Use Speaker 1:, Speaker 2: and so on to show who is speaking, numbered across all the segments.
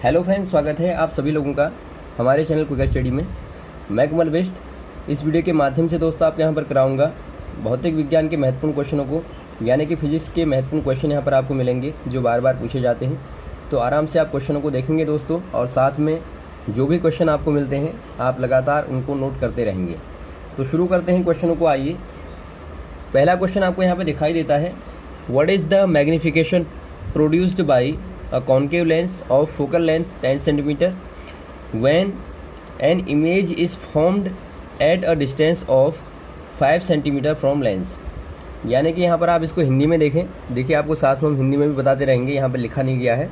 Speaker 1: Hello friends, स्वागत है आप सभी लोगों का हमारे चैनल क्विकर स्टडी में। मैं कमल बेस्ट इस वीडियो के माध्यम से दोस्तों आपके यहाँ पर कराऊंगा भौतिक विज्ञान के महत्वपूर्ण क्वेश्चनों को, यानी कि फिजिक्स के महत्वपूर्ण क्वेश्चन यहाँ पर आपको मिलेंगे जो बार बार पूछे जाते हैं। तो आराम से आप क्वेश्चनों को देखेंगे दोस्तों, और साथ में जो भी क्वेश्चन आपको मिलते हैं आप लगातार उनको नोट करते रहेंगे। तो शुरू करते हैं क्वेश्चनों को। आइए, पहला क्वेश्चन आपको यहाँ पर दिखाई देता है, what is the magnification produced by a concave lens of focal length 10 cm when an image is formed at a distance of 5 cm from lens। यानी कि यहाँ पर आप इसको हिंदी में देखें। देखिए, आपको साथ में हम हिंदी में भी बताते रहेंगे, यहाँ पर लिखा नहीं गया है,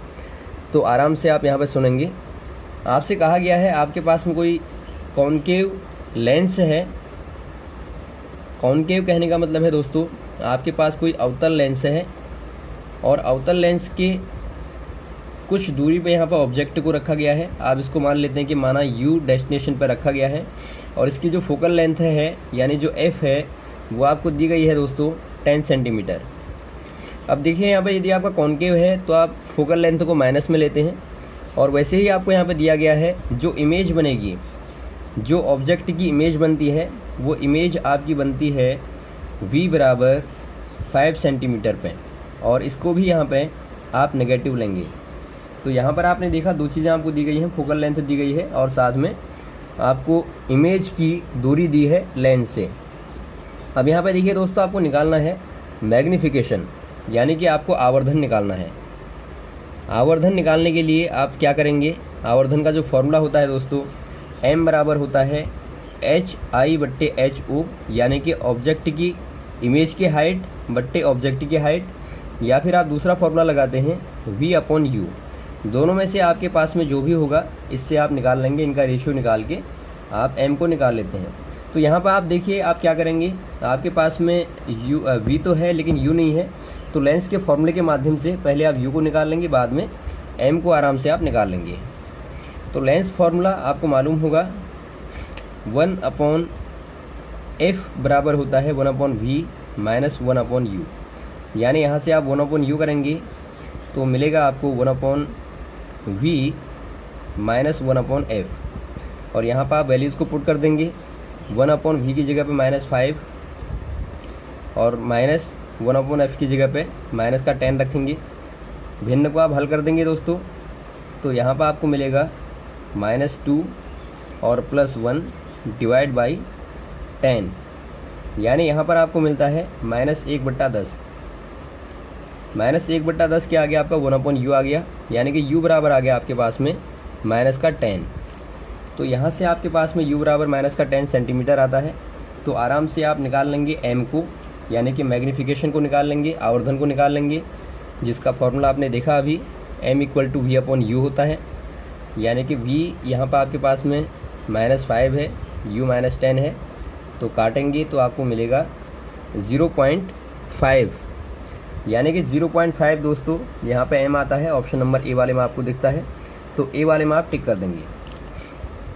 Speaker 1: तो आराम से आप यहाँ पर सुनेंगे। आपसे कहा गया है आपके पास में कोई कॉन्केव लेंस है। कॉन्केव कहने का मतलब है दोस्तों आपके पास कोई अवतल लेंस है, और अवतल लेंस के कुछ दूरी पे यहाँ पर ऑब्जेक्ट को रखा गया है। आप इसको मान लेते हैं कि माना यू डेस्टिनेशन पर रखा गया है, और इसकी जो फोकल लेंथ है यानी जो एफ है वो आपको दी गई है दोस्तों 10 सेंटीमीटर। अब देखिए यहाँ पर यदि आपका कॉन्केव है तो आप फोकल लेंथ को माइनस में लेते हैं, और वैसे ही आपको यहाँ पर दिया गया है जो इमेज बनेगी, जो ऑब्जेक्ट की इमेज बनती है वो इमेज आपकी बनती है v बराबर 5 सेंटीमीटर पे, और इसको भी यहाँ पे आप नेगेटिव लेंगे। तो यहाँ पर आपने देखा दो चीज़ें आपको दी गई हैं, फोकल लेंथ दी गई है और साथ में आपको इमेज की दूरी दी है लेंस से। अब यहाँ पर देखिए दोस्तों, आपको निकालना है मैग्नीफिकेशन, यानी कि आपको आवर्धन निकालना है। आवर्धन निकालने के लिए आप क्या करेंगे, आवर्धन का जो फॉर्मूला होता है दोस्तों, m बराबर होता है HI/HO, यानी कि ऑब्जेक्ट की इमेज की हाइट बट्टे ऑब्जेक्ट की हाइट, या फिर आप दूसरा फॉर्मूला लगाते हैं V/U। दोनों में से आपके पास में जो भी होगा इससे आप निकाल लेंगे, इनका रेशियो निकाल के आप m को निकाल लेते हैं। तो यहाँ पर आप देखिए आप क्या करेंगे, आपके पास में v तो है लेकिन u नहीं है, तो लेंस के फॉर्मूले के माध्यम से पहले आप u को निकाल लेंगे, बाद में m को आराम से आप निकाल लेंगे। तो लेंस फार्मूला आपको मालूम होगा 1/f बराबर होता है 1/v माइनस 1/u, यानी यहाँ से आप 1/u करेंगे तो मिलेगा आपको 1/v माइनस 1/f, और यहाँ पर आप वैल्यूज़ को पुट कर देंगे। 1/v की जगह पे -5 और माइनस 1/f की जगह पे माइनस का 10 रखेंगे। भिन्न को आप हल कर देंगे दोस्तों, तो यहाँ पर आपको मिलेगा -2 और +1 डिवाइड बाई 10, यानी यहाँ पर आपको मिलता है -1/10। -1/10 क्या आ गया आपका 1/u आ गया, यानी कि u बराबर आ गया आपके पास में माइनस का 10। तो यहाँ से आपके पास में u बराबर माइनस का 10 सेंटीमीटर आता है। तो आराम से आप निकाल लेंगे m को, यानी कि मैग्नीफिकेशन को निकाल लेंगे, आवर्धन को निकाल लेंगे, जिसका फॉर्मूला आपने देखा अभी, m = v/u होता है, यानी कि v यहाँ पर आपके पास में -5 है, u -10 है, तो काटेंगे तो आपको मिलेगा 0.5, यानी कि 0.5 दोस्तों यहाँ पे m आता है। ऑप्शन नंबर ए वाले में आपको दिखता है, तो ए वाले में आप टिक कर देंगे।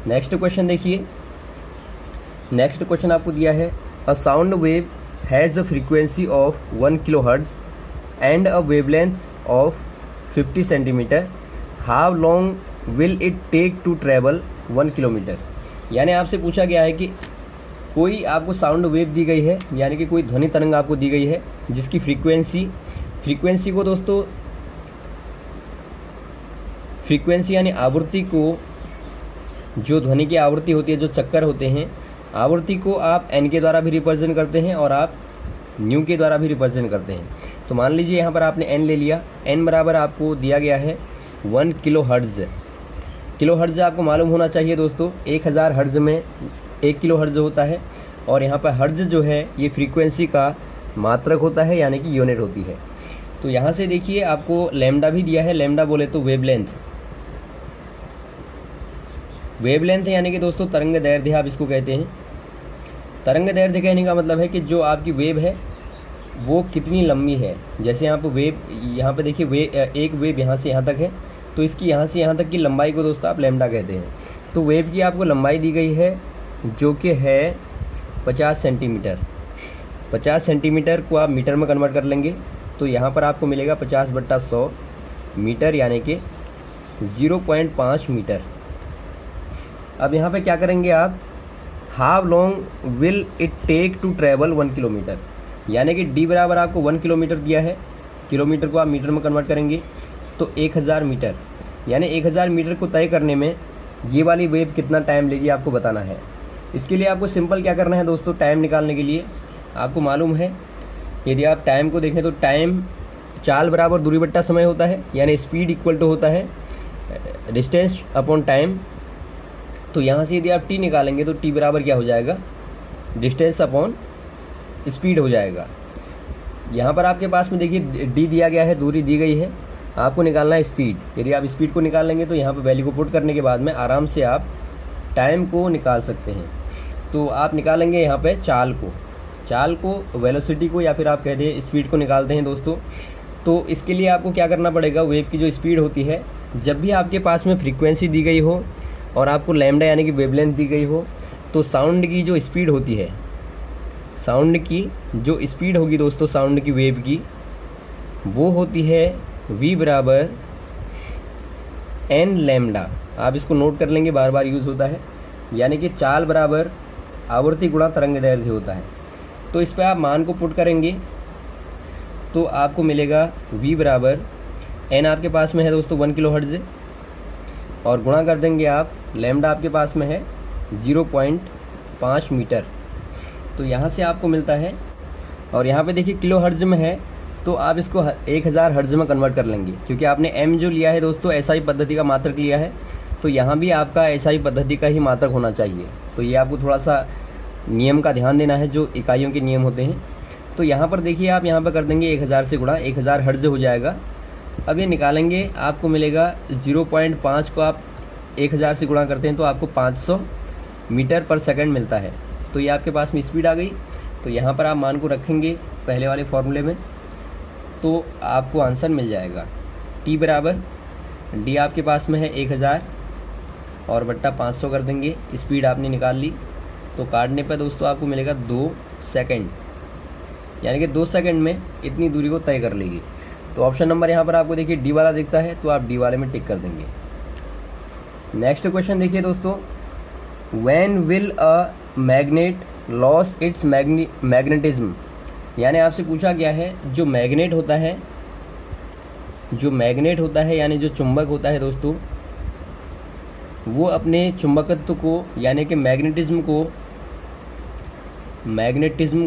Speaker 1: नेक्स्ट क्वेश्चन देखिए, नेक्स्ट क्वेश्चन आपको दिया है, a sound wave has a frequency of 1 kHz and a wavelength of 50 centimetre, how long will it take to travel 1 kilometre. यानी आपसे पूछा गया है कि कोई आपको साउंड वेव दी गई है, यानी कि कोई ध्वनि तरंग आपको दी गई है जिसकी फ्रीक्वेंसी को दोस्तों, फ्रीक्वेंसी यानी आवृत्ति को, जो ध्वनि की आवृत्ति होती है, जो चक्कर होते हैं, आवृत्ति को आप n के द्वारा भी रिप्रेजेंट करते हैं और आप न्यू के द्वारा भी रिप्रेजेंट करते हैं। तो मान लीजिए यहाँ पर आपने n ले लिया, n बराबर आपको दिया गया है 1 kHz। किलोहर्ट्ज़ आपको मालूम होना चाहिए दोस्तों, 1000 हर्ट्ज़ में 1 kHz होता है, और यहाँ पर हर्ट्ज़ जो है ये फ्रीक्वेंसी का मात्रक होता है, यानी कि यूनिट होती है। तो यहाँ से देखिए आपको लैम्डा भी दिया है, लैम्डा बोले तो वेवलेंथ, वेवलेंथ यानी कि दोस्तों तरंग दैर्ध्य आप इसको कहते हैं। तरंग दैर्ध्य कहने का मतलब है कि जो आपकी वेव है वो कितनी लंबी है। जैसे यहाँ पर वेव, यहाँ पर देखिए एक वेव यहाँ से यहाँ तक है, तो इसकी यहाँ से यहाँ तक की लंबाई को दोस्तों आप लैम्डा कहते हैं। तो वेव की आपको लंबाई दी गई है जो कि है 50 सेंटीमीटर। 50 सेंटीमीटर को आप मीटर में कन्वर्ट कर लेंगे, तो यहाँ पर आपको मिलेगा 50/100 मीटर, यानी कि 0.5 मीटर। अब यहाँ पे क्या करेंगे आप, how long will it take to travel 1 kilometre, यानी कि डी बराबर आपको 1 किलोमीटर दिया है, किलोमीटर को आप मीटर में कन्वर्ट करेंगे तो 1000 मीटर, यानी 1000 मीटर को तय करने में ये वाली वेव कितना टाइम लेगी आपको बताना है। इसके लिए आपको सिंपल क्या करना है दोस्तों, टाइम निकालने के लिए आपको मालूम है, यदि आप टाइम को देखें तो टाइम चाल बराबर दूरी बट्टा समय होता है, यानी स्पीड इक्वल टू होता है डिस्टेंस अपॉन टाइम। तो यहाँ से यदि आप टी निकालेंगे तो टी बराबर क्या हो जाएगा, डिस्टेंस अपॉन स्पीड हो जाएगा। यहाँ पर आपके पास में देखिए डी दिया गया है, दूरी दी गई है, आपको निकालना है स्पीड। यदि आप स्पीड को निकाल लेंगे तो यहाँ पर वैल्यू को पुट करने के बाद में आराम से आप टाइम को निकाल सकते हैं। तो आप निकालेंगे यहाँ पे चाल को, वेलोसिटी को, या फिर आप कह दें स्पीड को निकालते हैं दोस्तों। तो इसके लिए आपको क्या करना पड़ेगा, वेव की जो स्पीड होती है, जब भी आपके पास में फ्रीक्वेंसी दी गई हो और आपको लैम्डा यानी कि वेवलेंथ दी गई हो, तो साउंड की जो स्पीड होती है, साउंड की जो स्पीड होगी दोस्तों, साउंड की वेव की, वो होती है v बराबर n लैम्डा। आप इसको नोट कर लेंगे, बार बार यूज़ होता है, यानी कि चाल बराबर आवृत्ति गुणा तरंग दैर्ध्य होता है। तो इस पर आप मान को पुट करेंगे तो आपको मिलेगा v बराबर n आपके पास में है दोस्तों 1 किलो हर्ट्ज़, और गुणा कर देंगे आप, लैम्डा आपके पास में है 0.5 मीटर। तो यहाँ से आपको मिलता है, और यहाँ पे देखिए किलो हर्ट्ज़ में है तो आप इसको 1000 हर्ट्ज़ में कन्वर्ट कर लेंगे, क्योंकि आपने m जो लिया है दोस्तों एसआई पद्धति का मात्रक लिया है, तो यहाँ भी आपका एसआई पद्धति का ही मात्रक होना चाहिए। तो ये आपको थोड़ा सा नियम का ध्यान देना है, जो इकाइयों के नियम होते हैं। तो यहाँ पर देखिए आप यहाँ पर कर देंगे 1000 से गुणा, 1000 हर्ट्ज़ हो जाएगा। अब ये निकालेंगे, आपको मिलेगा 0.5 को आप 1000 से गुणा करते हैं तो आपको 500 मीटर पर सेकंड मिलता है। तो ये आपके पास में स्पीड आ गई। तो यहाँ पर आप मान को रखेंगे पहले वाले फॉर्मूले में, तो आपको आंसर मिल जाएगा टी बराबर, डी आपके पास में है 1000 और बट्टा 500 कर देंगे, स्पीड आपने निकाल ली। तो काटने पर दोस्तों आपको मिलेगा 2 सेकंड, यानी कि 2 सेकंड में इतनी दूरी को तय कर लेगी। तो ऑप्शन नंबर यहाँ पर आपको देखिए डी वाला दिखता है, तो आप डी वाले में टिक कर देंगे। नेक्स्ट क्वेश्चन देखिए दोस्तों, when will a magnet loss it's magnetism, यानी आपसे पूछा गया है जो मैग्नेट होता है यानी जो चुंबक होता है दोस्तों, वो अपने चुंबकत्व को यानी कि मैग्नेटिज्म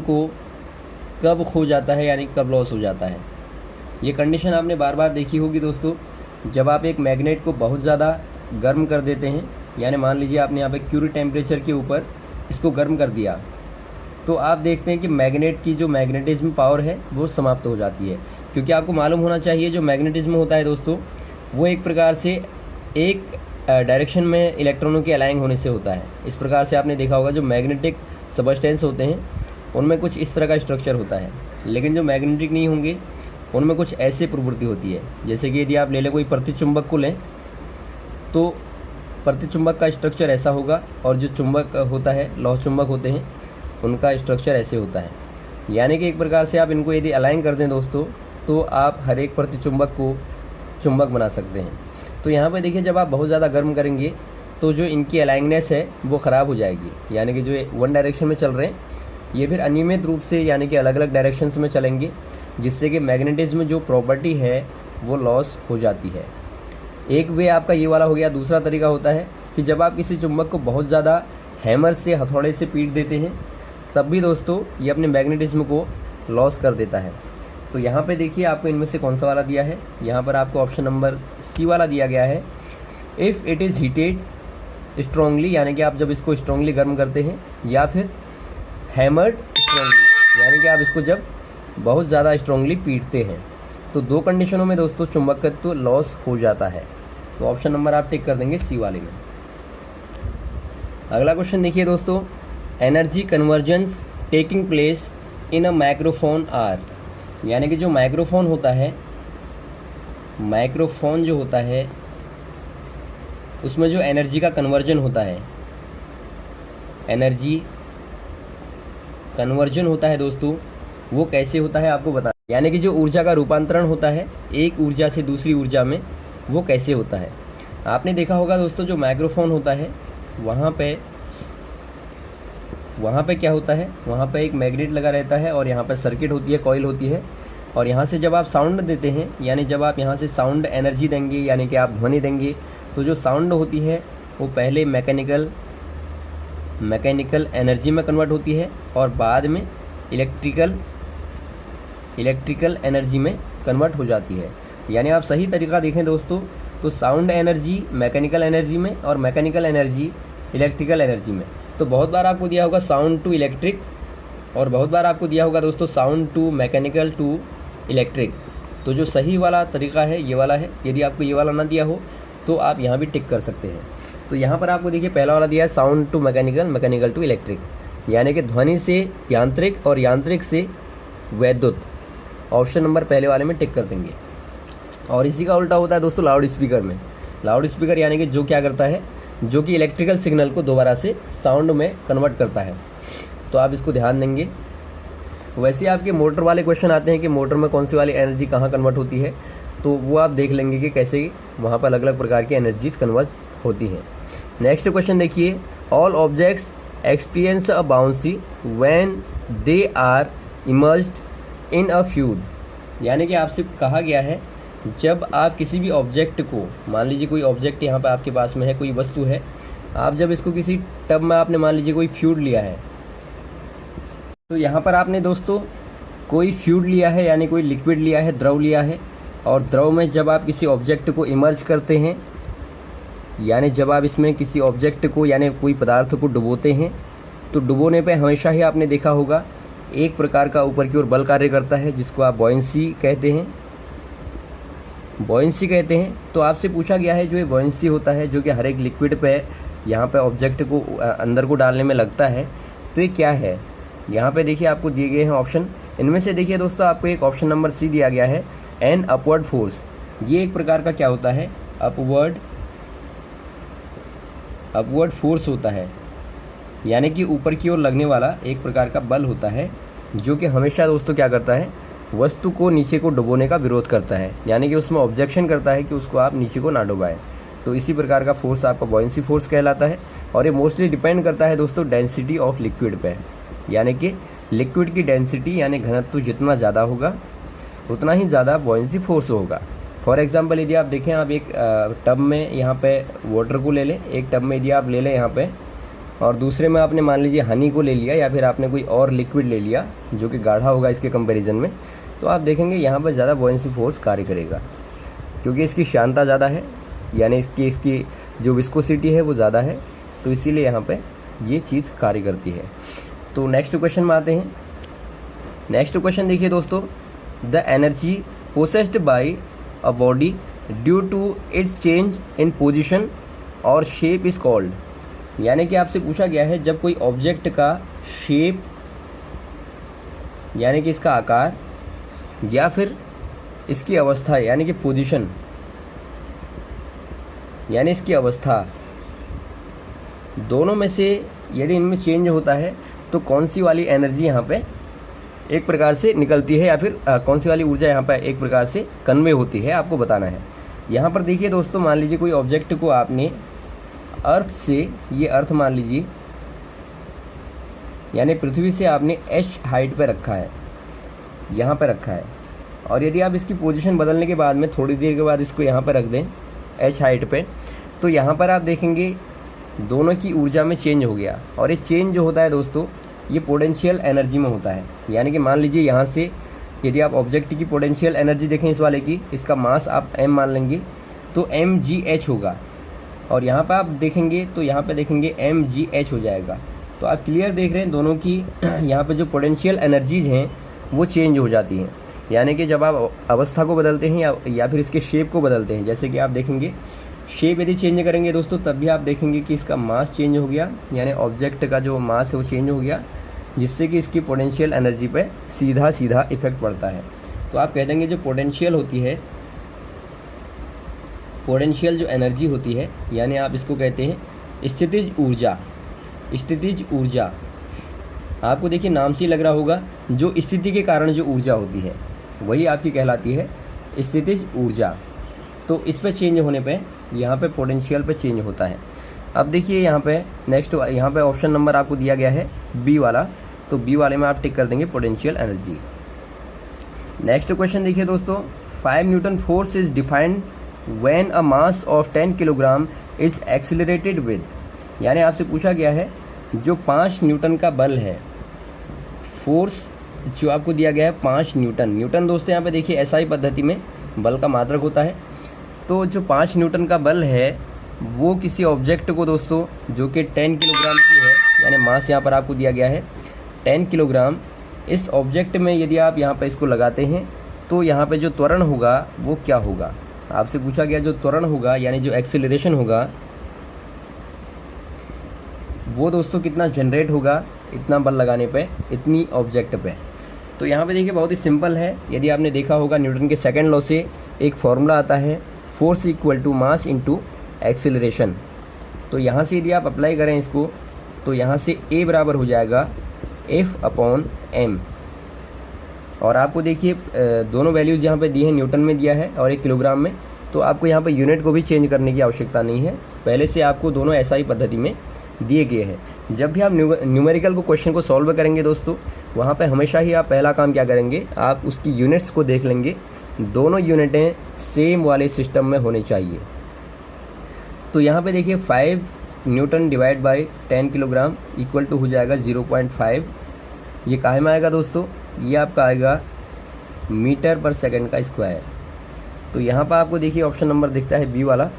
Speaker 1: को कब खो जाता है, यानी कब लॉस हो जाता है। ये कंडीशन आपने बार बार देखी होगी दोस्तों, जब आप एक मैग्नेट को बहुत ज़्यादा गर्म कर देते हैं, यानी मान लीजिए आपने यहाँ पे क्यूरी टेम्परेचर के ऊपर इसको गर्म कर दिया, तो आप देखते हैं कि मैग्नेट की जो मैग्नेटिज्म पावर है वो समाप्त हो जाती है। क्योंकि आपको मालूम होना चाहिए जो मैग्नेटिज्म होता है दोस्तों, वो एक प्रकार से एक डायरेक्शन में इलेक्ट्रॉनों के अलाइन होने से होता है। इस प्रकार से आपने देखा होगा जो मैग्नेटिक सबस्टेंस होते हैं उनमें कुछ इस तरह का स्ट्रक्चर होता है, लेकिन जो मैग्नेटिक नहीं होंगे उनमें कुछ ऐसे प्रवृत्ति होती है। जैसे कि यदि आप ले लें कोई प्रतिचुंबक को लें, तो प्रतिचुंबक का स्ट्रक्चर ऐसा होगा, और जो चुंबक होता है, लौह चुंबक होते हैं, उनका स्ट्रक्चर ऐसे होता है। यानी कि एक प्रकार से आप इनको यदि अलाइन कर दें दोस्तों, तो आप हर एक प्रतिचुंबक को चुंबक बना सकते हैं। तो यहाँ पे देखिए जब आप बहुत ज़्यादा गर्म करेंगे तो जो इनकी अलाइननेस है वो ख़राब हो जाएगी, यानी कि जो वन डायरेक्शन में चल रहे हैं ये फिर अनियमित रूप से यानी कि अलग अलग डायरेक्शंस में चलेंगे, जिससे कि मैग्नेटिज्म जो प्रॉपर्टी है वो लॉस हो जाती है। एक वे आपका ये वाला हो गया। दूसरा तरीका होता है कि जब आप किसी चुंबक को बहुत ज़्यादा हैमर से, हथौड़े से पीट देते हैं, तब भी दोस्तों ये अपने मैग्नेटिज्म को लॉस कर देता है। तो यहाँ पे देखिए आपको इनमें से कौन सा वाला दिया है, यहाँ पर आपको ऑप्शन नंबर सी वाला दिया गया है। If it is heated strongly, यानी कि आप जब इसको स्ट्रांगली गर्म करते हैं, या फिर हैमर्ड स्ट्रांगली, यानी कि आप इसको जब बहुत ज़्यादा स्ट्रांगली पीटते हैं। तो दो कंडीशनों में दोस्तों चुंबकत्व लॉस हो जाता है। तो ऑप्शन नंबर आप टिक कर देंगे सी वाले में। अगला क्वेश्चन देखिए दोस्तों, energy conversions taking place in a microphone are, यानी कि जो माइक्रोफोन होता है, माइक्रोफोन जो होता है उसमें जो एनर्जी का कन्वर्जन होता है, एनर्जी कन्वर्जन होता है दोस्तों, वो कैसे होता है आपको बता, यानी कि जो ऊर्जा का रूपांतरण होता है एक ऊर्जा से दूसरी ऊर्जा में, वो कैसे होता है। आपने देखा होगा दोस्तों जो माइक्रोफोन होता है वहाँ पे क्या होता है, वहाँ पे एक मैग्नेट लगा रहता है और यहाँ पे सर्किट होती है, कॉइल होती है। और यहाँ से जब आप साउंड देते हैं, यानी जब आप यहाँ से साउंड एनर्जी देंगे, यानी कि आप ध्वनि देंगे, तो जो साउंड होती है वो पहले मैकेनिकल एनर्जी में कन्वर्ट होती है और बाद में इलेक्ट्रिकल एनर्जी में कन्वर्ट हो जाती है। यानी आप सही तरीका देखें दोस्तों तो साउंड एनर्जी मैकेनिकल एनर्जी में और मैकेनिकल एनर्जी इलेक्ट्रिकल एनर्जी में। तो बहुत बार आपको दिया होगा साउंड टू इलेक्ट्रिक और बहुत बार आपको दिया होगा दोस्तों sound to mechanical to electric. तो जो सही वाला तरीका है ये वाला है। यदि आपको ये वाला ना दिया हो तो आप यहाँ भी टिक कर सकते हैं। तो यहाँ पर आपको देखिए पहला वाला दिया है sound to mechanical, mechanical to electric, यानी कि ध्वनि से यांत्रिक और यांत्रिक से वैद्युत। ऑप्शन नंबर पहले वाले में टिक कर देंगे। और इसी का उल्टा होता है दोस्तों लाउड स्पीकर में। लाउड स्पीकर यानी कि जो क्या करता है, जो कि इलेक्ट्रिकल सिग्नल को दोबारा से साउंड में कन्वर्ट करता है। तो आप इसको ध्यान देंगे। वैसे आपके मोटर वाले क्वेश्चन आते हैं कि मोटर में कौन सी वाली एनर्जी कहाँ कन्वर्ट होती है, तो वो आप देख लेंगे कि कैसे वहाँ पर अलग अलग प्रकार की एनर्जीज कन्वर्ट होती हैं। नेक्स्ट क्वेश्चन देखिए, all objects experience a buoyancy when they are immersed in a fluid. यानी कि आपसे कहा गया है जब आप किसी भी ऑब्जेक्ट को, मान लीजिए कोई ऑब्जेक्ट यहाँ पर आपके पास में है, कोई वस्तु है, आप जब इसको किसी टब में आपने मान लीजिए कोई फ्लूइड लिया है, तो यहाँ पर आपने दोस्तों कोई फ्लूइड लिया है यानी कोई लिक्विड लिया है, द्रव लिया है। और द्रव में जब आप किसी ऑब्जेक्ट को इमर्ज करते हैं, यानी जब आप इसमें किसी ऑब्जेक्ट को यानी कोई पदार्थ को डुबोते हैं, तो डुबोने पे हमेशा ही आपने देखा होगा एक प्रकार का ऊपर की ओर बल कार्य करता है जिसको आप बॉयंसी कहते हैं। तो आपसे पूछा गया है जो ये बॉयंसी होता है जो कि हर एक लिक्विड पे यहाँ पे ऑब्जेक्ट को अंदर को डालने में लगता है, तो ये क्या है। यहाँ पे देखिए आपको दिए गए हैं ऑप्शन। इनमें से देखिए दोस्तों आपको एक ऑप्शन नंबर सी दिया गया है, एन अपवर्ड फोर्स। ये एक प्रकार का क्या होता है, अपवर्ड फोर्स होता है, यानी कि ऊपर की ओर लगने वाला एक प्रकार का बल होता है जो कि हमेशा दोस्तों क्या करता है, वस्तु को नीचे को डुबोने का विरोध करता है, यानी कि उसमें ऑब्जेक्शन करता है कि उसको आप नीचे को ना डुबाएं। तो इसी प्रकार का फोर्स आपका बॉयंसी फोर्स कहलाता है। और ये मोस्टली डिपेंड करता है दोस्तों डेंसिटी ऑफ लिक्विड पे, यानी कि लिक्विड की डेंसिटी यानी घनत्व जितना ज़्यादा होगा उतना ही ज़्यादा बॉयंसी फोर्स होगा। फॉर एग्जांपल यदि आप देखें, आप एक टब में यहाँ पे वाटर को ले लें, एक टब में यदि आप ले लें यहाँ पे, और दूसरे में आपने मान लीजिए हनी को ले लिया या फिर आपने कोई और लिक्विड ले लिया जो कि गाढ़ा होगा इसके कंपैरिजन में, तो आप देखेंगे यहाँ पर ज़्यादा बॉयंसी फोर्स कार्य करेगा क्योंकि इसकी श्यानता ज़्यादा है, यानी इसकी जो विस्कोसिटी है वो ज़्यादा है, तो इसीलिए यहाँ पे ये चीज़ कार्य करती है। तो नेक्स्ट क्वेश्चन में आते हैं। नेक्स्ट क्वेश्चन देखिए दोस्तों, the energy possessed by a body due to its change in position or shape is called. यानी कि आपसे पूछा गया है जब कोई ऑब्जेक्ट का शेप यानी कि इसका आकार या फिर इसकी अवस्था यानी कि पोजीशन यानी इसकी अवस्था, दोनों में से यदि इनमें चेंज होता है तो कौन सी वाली एनर्जी यहाँ पे एक प्रकार से निकलती है या फिर कौन सी वाली ऊर्जा यहाँ पे एक प्रकार से कन्वे होती है, आपको बताना है। यहाँ पर देखिए दोस्तों, मान लीजिए कोई ऑब्जेक्ट को आपने अर्थ से, ये अर्थ मान लीजिए, यानी पृथ्वी से आपने h हाइट पे रखा है, यहाँ पे रखा है, और यदि आप इसकी पोजीशन बदलने के बाद में थोड़ी देर के बाद इसको यहाँ पे रख दें h हाइट पे, तो यहाँ पर आप देखेंगे दोनों की ऊर्जा में चेंज हो गया। और ये चेंज जो होता है दोस्तों ये पोटेंशियल एनर्जी में होता है। यानी कि मान लीजिए यहाँ से यदि आप ऑब्जेक्ट की पोटेंशियल एनर्जी देखें इस वाले की, इसका मास आप m मान लेंगे तो mgh होगा, और यहाँ पर आप देखेंगे तो यहाँ पे देखेंगे mgh हो जाएगा। तो आप क्लियर देख रहे हैं दोनों की यहाँ पे जो पोटेंशियल एनर्जीज हैं वो चेंज हो जाती हैं। यानी कि जब आप अवस्था को बदलते हैं या फिर इसके शेप को बदलते हैं, जैसे कि आप देखेंगे शेप यदि चेंज करेंगे दोस्तों तब भी आप देखेंगे कि इसका मास चेंज हो गया, यानी ऑब्जेक्ट का जो मास है वो चेंज हो गया, जिससे कि इसकी पोटेंशियल एनर्जी पे सीधा सीधा इफेक्ट पड़ता है। तो आप कह देंगे जो पोटेंशियल होती है, पोटेंशियल जो एनर्जी होती है, यानी आप इसको कहते हैं स्थितिज ऊर्जा। स्थितिज ऊर्जा आपको देखिए नाम से ही लग रहा होगा, जो स्थिति के कारण जो ऊर्जा होती है वही आपकी कहलाती है स्थितिज ऊर्जा। तो इस पे चेंज होने पे यहाँ पे पोटेंशियल पे चेंज होता है। अब देखिए यहाँ पे नेक्स्ट, यहाँ पे ऑप्शन नंबर आपको दिया गया है बी वाला, तो बी वाले में आप टिक कर देंगे पोटेंशियल एनर्जी। नेक्स्ट क्वेश्चन देखिए दोस्तों, 5 Newton force is defined when a mass of 10 kilogram is accelerated with, यानी आपसे पूछा गया है जो 5 न्यूटन का बल है, फोर्स जो आपको दिया गया है 5 न्यूटन। न्यूटन दोस्तों यहाँ पे देखिए एसआई पद्धति में बल का मात्रक होता है। तो जो 5 न्यूटन का बल है वो किसी ऑब्जेक्ट को दोस्तों जो कि 10 किलोग्राम की है, यानी मास यहाँ पर आपको दिया गया है 10 किलोग्राम, इस ऑब्जेक्ट में यदि आप यहाँ पर इसको लगाते हैं तो यहाँ पे जो त्वरण होगा वो क्या होगा। आपसे पूछा गया जो त्वरण होगा यानी जो एक्सेलरेशन होगा वो दोस्तों कितना जनरेट होगा इतना बल लगाने पे इतनी ऑब्जेक्ट पे। तो यहाँ पे देखिए बहुत ही सिंपल है। यदि आपने देखा होगा न्यूटन के सेकंड लॉ से एक फॉर्मूला आता है, force equal to mass into acceleration. तो यहाँ से यदि आप अप्लाई करें इसको तो यहाँ से A बराबर हो जाएगा F/m। और आपको देखिए दोनों वैल्यूज़ यहाँ पे दी हैं, न्यूटन में दिया है और 1 किलोग्राम में। तो आपको यहाँ पे यूनिट को भी चेंज करने की आवश्यकता नहीं है, पहले से आपको दोनों एसआई पद्धति में दिए गए हैं। जब भी आप न्यूमेरिकल को क्वेश्चन को सॉल्व करेंगे दोस्तों, वहाँ पे हमेशा ही आप पहला काम क्या करेंगे, आप उसकी यूनिट्स को देख लेंगे, दोनों यूनिटें सेम वाले सिस्टम में होनी चाहिए। तो यहाँ पे देखिए 5 newton divide by 10 kilogram equal to हो जाएगा 0.5। ये काहे में आएगा दोस्तों, ये आपका आएगा मीटर पर सेकंड का स्क्वायर। तो यहाँ पर आपको देखिए ऑप्शन नंबर दिखता है बी वाला,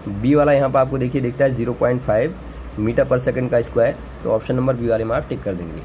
Speaker 1: बी वाला यहाँ पर आपको देखिए दिखता है 0.5 मीटर पर सेकंड का स्क्वायर। तो ऑप्शन नंबर बी वाले में आप टिक कर देंगे।